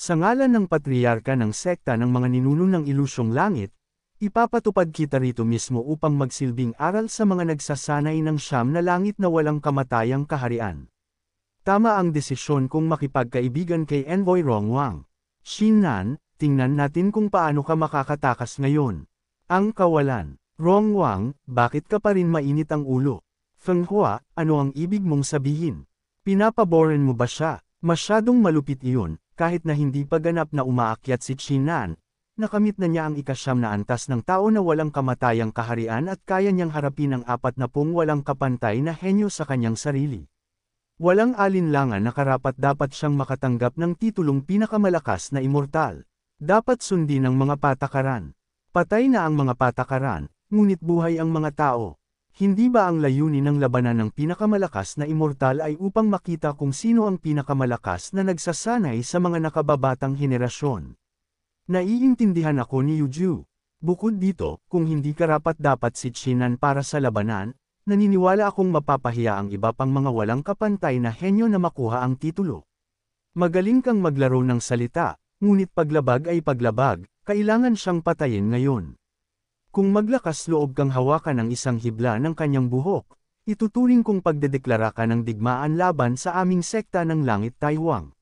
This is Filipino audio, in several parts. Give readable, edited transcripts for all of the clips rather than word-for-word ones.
Sa ngalan ng patriarka ng sekta ng mga ninuno ng ilusyong langit, ipapatupad kita rito mismo upang magsilbing aral sa mga nagsasanay ng siyam na langit na walang kamatayang kaharian. Tama ang desisyon kong makipagkaibigan kay Envoy Rongwang. Xinnan, tingnan natin kung paano ka makakatakas ngayon. Ang kawalan. Rongwang, bakit ka pa rin mainit ang ulo? Feng Hua, ano ang ibig mong sabihin? Pinapaboran mo ba siya? Masyadong malupit iyon, kahit na hindi pa ganap na umaakyat si Xinnan. Nakamit na niya ang ikasyam na antas ng tao na walang kamatayang kaharian at kaya niyang harapin ang 40 walang kapantay na henyo sa kanyang sarili. Walang alinlangan na karapat-dapat siyang makatanggap ng titulong pinakamalakas na immortal. Dapat sundin ang mga patakaran. Patay na ang mga patakaran, ngunit buhay ang mga tao. Hindi ba ang layunin ng labanan ng pinakamalakas na immortal ay upang makita kung sino ang pinakamalakas na nagsasanay sa mga nakababatang henerasyon? Naiintindihan ako ni Yuju. Bukod dito, kung hindi karapat-dapat si Xinnan para sa labanan, naniniwala akong mapapahiya ang iba pang mga walang kapantay na henyo na makuha ang titulo. Magaling kang maglaro ng salita, ngunit paglabag ay paglabag, kailangan siyang patayin ngayon. Kung maglakas loob kang hawakan ang isang hibla ng kanyang buhok, ituturing kong pagdedeklara ka ng digmaan laban sa aming sekta ng langit Taiwang.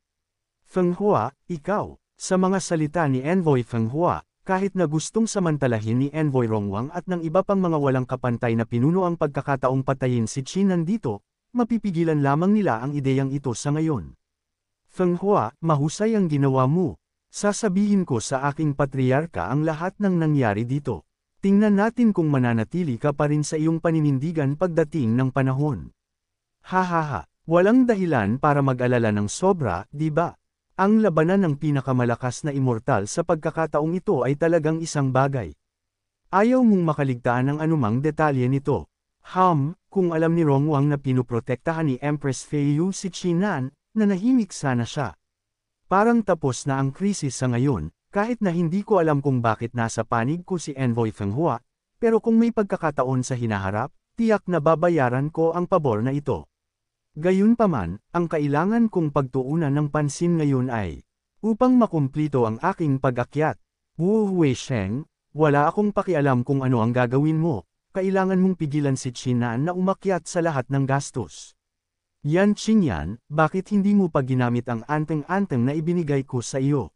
Feng Hua, ikaw, sa mga salita ni Envoy Feng Hua, kahit na gustong samantalahin ni Envoy Rongwang at ng iba pang mga walang kapantay na pinuno ang pagkakataong patayin si Xinnan dito, mapipigilan lamang nila ang ideyang ito sa ngayon. Feng Hua, mahusay ang ginawa mo. Sasabihin ko sa aking patriarka ang lahat ng nangyari dito. Tingnan natin kung mananatili ka pa rin sa iyong paninindigan pagdating ng panahon. Hahaha, walang dahilan para mag-alala ng sobra, di ba? Ang labanan ng pinakamalakas na immortal sa pagkakataong ito ay talagang isang bagay. Ayaw mong makaligtaan ng anumang detalye nito. Kung alam ni Rongwang na pinuprotektahan ni Empress Feiyu si Xinnan, nanahimik sana siya. Parang tapos na ang krisis sa ngayon. Kahit na hindi ko alam kung bakit nasa panig ko si Envoy Feng Hua, pero kung may pagkakataon sa hinaharap, tiyak na babayaran ko ang pabor na ito. Gayunpaman, ang kailangan kong pagtuunan ng pansin ngayon ay, upang makumplito ang aking pag-akyat. Wu Huisheng, wala akong pakialam kung ano ang gagawin mo, kailangan mong pigilan si Xinnan na umakyat sa lahat ng gastos. Yan Qingyan, bakit hindi mo pa ginamit ang anteng-anteng na ibinigay ko sa iyo?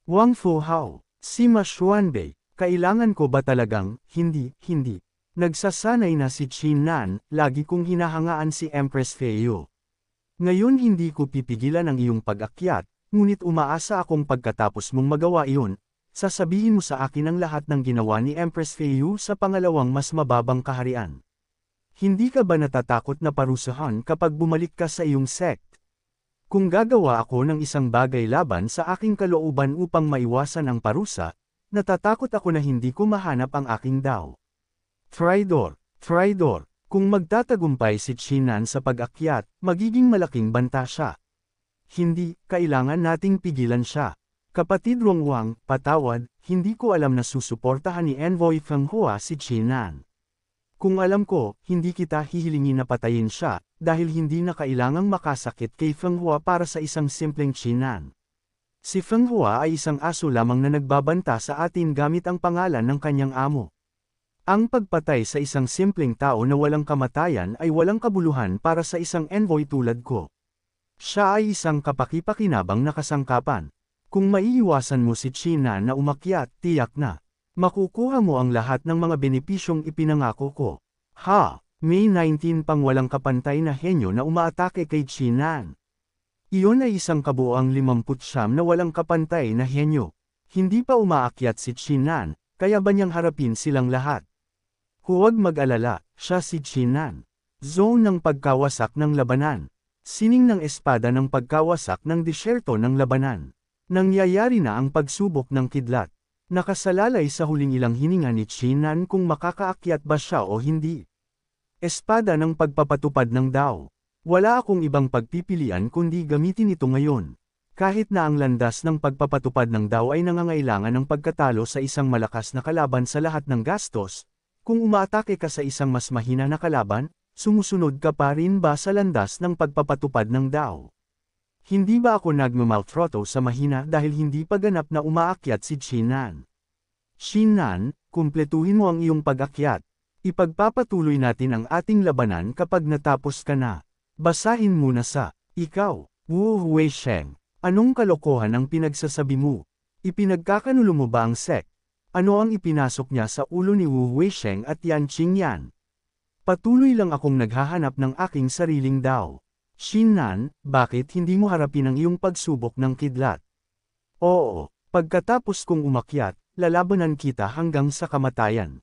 Wang Fuhao, Sima Xuanbei, kailangan ko ba talagang, hindi. Nagsasanay na si Xinnan, lagi kong hinahangaan si Empress Feiyu. Ngayon hindi ko pipigilan ang iyong pag-akyat, ngunit umaasa akong pagkatapos mong magawa iyon, sasabihin mo sa akin ang lahat ng ginawa ni Empress Feiyu sa pangalawang mas mababang kaharian. Hindi ka ba natatakot na parusahan kapag bumalik ka sa iyong sect? Kung gagawa ako ng isang bagay laban sa aking kalooban upang maiwasan ang parusa, natatakot ako na hindi ko mahanap ang aking Dao. Traidor, kung magtatagumpay si Xinnan sa pag-akyat, magiging malaking banta siya. Hindi, kailangan nating pigilan siya. Kapatid Rongwang, patawad, hindi ko alam na susuportahan ni Envoy Feng Hua si Xinnan. Kung alam ko, hindi kita hihilingin na patayin siya, dahil hindi na kailangang makasakit kay Feng Hua para sa isang simpleng Xinnan. Si Feng Hua ay isang aso lamang na nagbabanta sa atin gamit ang pangalan ng kanyang amo. Ang pagpatay sa isang simpleng tao na walang kamatayan ay walang kabuluhan para sa isang envoy tulad ko. Siya ay isang kapaki-pakinabang na kasangkapan. Kung maiiwasan mo si Xinnan na umakyat, tiyak na makukuha mo ang lahat ng mga benepisyong ipinangako ko. May 19 pang walang kapantay na henyo na umaatake kay Xinnan. Iyon ay isang kabuoang 59 na walang kapantay na henyo. Hindi pa umaakyat si Xinnan, kaya ba niyang harapin silang lahat? Huwag mag-alala, siya si Xinnan. Zone ng pagkawasak ng labanan. Sining ng espada ng pagkawasak ng disyerto ng labanan. Nangyayari na ang pagsubok ng kidlat. Nakasalalay sa huling ilang hininga ni Xinnan kung makakaakyat ba siya o hindi. Espada ng pagpapatupad ng Dao. Wala akong ibang pagpipilian kundi gamitin ito ngayon. Kahit na ang landas ng pagpapatupad ng Dao ay nangangailangan ng pagkatalo sa isang malakas na kalaban sa lahat ng gastos, kung umaatake ka sa isang mas mahina na kalaban, sumusunod ka pa rin ba sa landas ng pagpapatupad ng Dao? Hindi ba ako nagmamaltrato sa mahina dahil hindi pa ganap na umaakyat si Chinan? Shinan, kumpletuhin mo ang iyong pag-akyat. Ipagpapatuloy natin ang ating labanan kapag natapos ka na. Basahin muna sa, ikaw, Wu Huisheng. Anong kalokohan ang pinagsasabi mo? Ipinagkakanulo mo ba ang sect? Ano ang ipinasok niya sa ulo ni Wu Huisheng at Yan Qingyan? Patuloy lang akong naghahanap ng aking sariling Dao. Shinan, bakit hindi mo harapin ang iyong pagsubok ng kidlat? Oo, pagkatapos kong umakyat, lalabanan kita hanggang sa kamatayan.